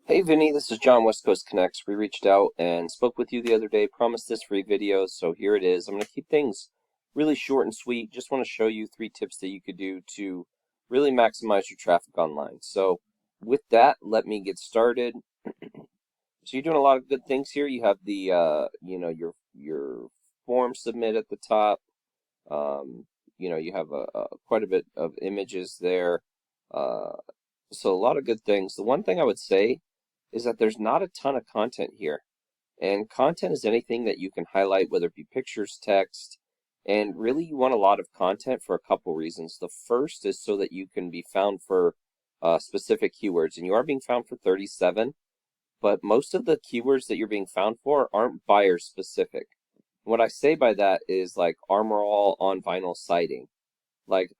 Hey Vinny, this is John, West Coast Connects. We reached out and spoke with you the other day, promised this free video, so here it is. I'm going to keep things really short and sweet. Just want to show you 3 tips that you could do to really maximize your traffic online. So with that, let me get started. So you're doing a lot of good things here. You have the your form submit at the top. You have quite a bit of images there. Uh, so a lot of good things. The one thing I would say is that there's not a ton of content here. And content is anything that you can highlight, whether it be pictures, text, and really you want a lot of content for a couple reasons. The first is so that you can be found for specific keywords, and you are being found for 37, but most of the keywords that you're being found for aren't buyer specific. What I say by that is like Armor All on vinyl siding. Like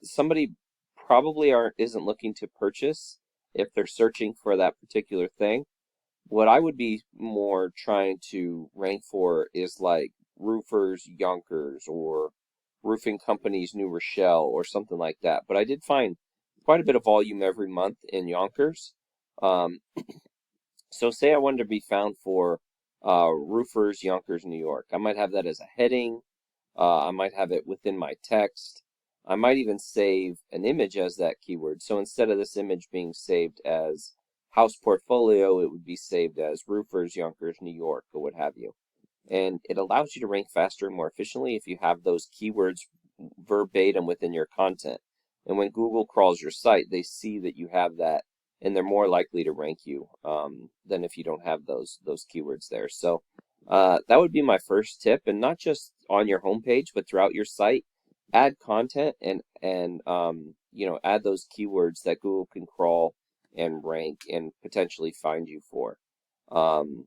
somebody probably isn't looking to purchase if they're searching for that particular thing. What I would be more trying to rank for is like roofers Yonkers or roofing companies New Rochelle or something like that. But I did find quite a bit of volume every month in Yonkers. Um, so say I wanted to be found for roofers Yonkers, New York. I might have that as a heading. I might have it within my text. I might even save an image as that keyword. So instead of this image being saved as house portfolio, it would be saved as roofers, Yonkers, New York, or what have you. And it allows you to rank faster and more efficiently if you have those keywords verbatim within your content. And when Google crawls your site, they see that you have that, and they're more likely to rank you than if you don't have those keywords there. So that would be my first tip, and not just on your homepage, but throughout your site. Add content and add those keywords that Google can crawl and rank and potentially find you for. Um,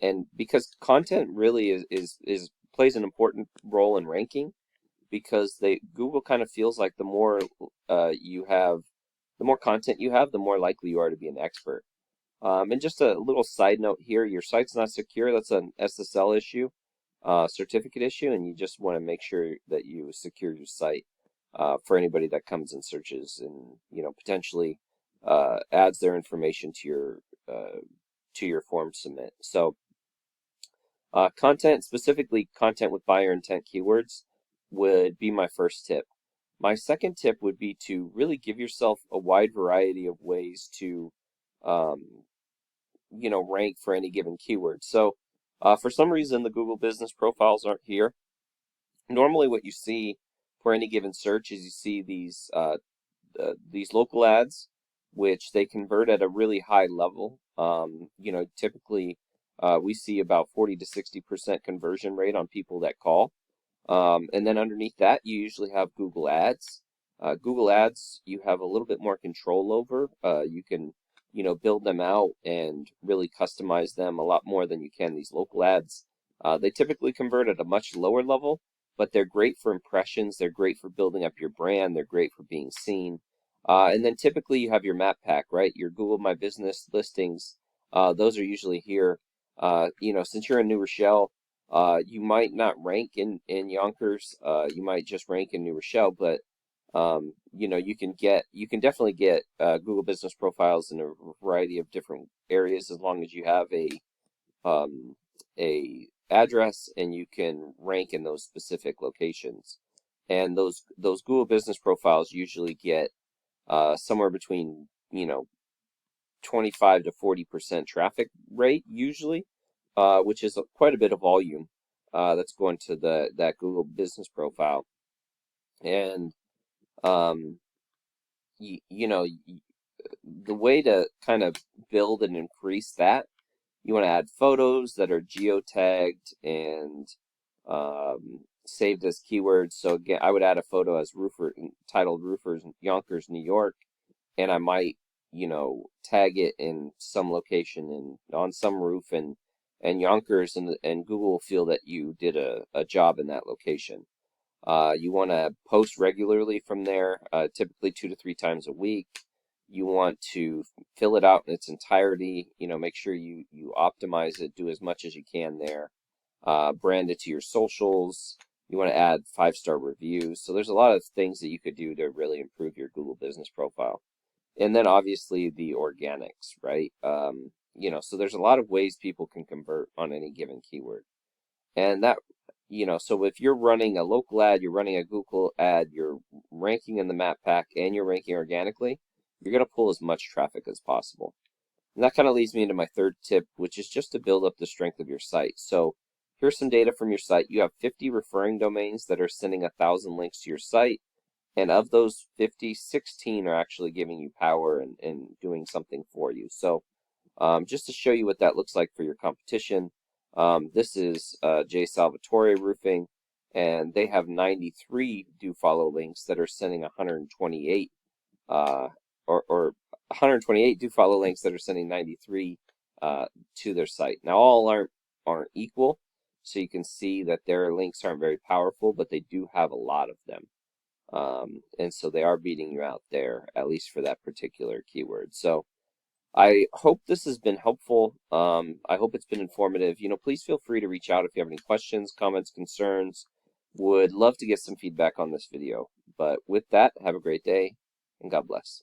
and because content really is plays an important role in ranking, because they Google kind of feels like the more you have, the more content you have, the more likely you are to be an expert. And just a little side note here, your site's not secure. That's an SSL issue, certificate issue, and you just want to make sure that you secure your site for anybody that comes and searches and potentially adds their information to your form submit. So content, specifically content with buyer intent keywords, would be my first tip. My second tip would be to really give yourself a wide variety of ways to um, rank for any given keyword. So for some reason, the Google business profiles aren't here. Normally what you see for any given search is you see these local ads, which they convert at a really high level. Typically we see about 40 to 60% conversion rate on people that call. And then underneath that, you usually have Google Ads. Google Ads, you have a little bit more control over. You can, build them out and really customize them a lot more than you can these local ads. They typically convert at a much lower level, but they're great for impressions. They're great for building up your brand. They're great for being seen. And then typically you have your map pack, right? Your Google My Business listings. Those are usually here. Since you're in New Rochelle, you might not rank in Yonkers. You might just rank in New Rochelle, but you can definitely get Google Business profiles in a variety of different areas as long as you have um, a address and you can rank in those specific locations. And those Google Business profiles usually get somewhere between 25 to 40% traffic rate usually, which is quite a bit of volume that's going to that Google Business profile. And um, the way to kind of build and increase that, you want to add photos that are geotagged and saved as keywords. So again, I would add a photo as roofer titled "Roofers Yonkers, New York," and I might tag it in some location and on some roof and Yonkers, and Google will feel that you did a job in that location. You want to post regularly from there, typically 2 to 3 times a week. You want to fill it out in its entirety. Make sure you optimize it, do as much as you can there. Brand it to your socials. You want to add 5-star reviews. So there's a lot of things that you could do to really improve your Google business profile. And then obviously the organics, right? So there's a lot of ways people can convert on any given keyword. And that, so if you're running a local ad, you're running a Google ad, you're ranking in the map pack, and you're ranking organically, you're going to pull as much traffic as possible. And that kind of leads me into my third tip, which is just to build up the strength of your site. So here's some data from your site. You have 50 referring domains that are sending 1,000 links to your site. And of those 50, 16 are actually giving you power and doing something for you. So just to show you what that looks like for your competition, this is J. Salvatore Roofing, and they have 93 do follow links that are sending 128 or 128 do follow links that are sending 93 to their site. Now all aren't equal, so you can see that their links aren't very powerful, but they do have a lot of them. And so they are beating you out there, at least for that particular keyword. So I hope this has been helpful. I hope it's been informative. Please feel free to reach out if you have any questions, comments, concerns. Would love to get some feedback on this video. But with that, have a great day, and God bless.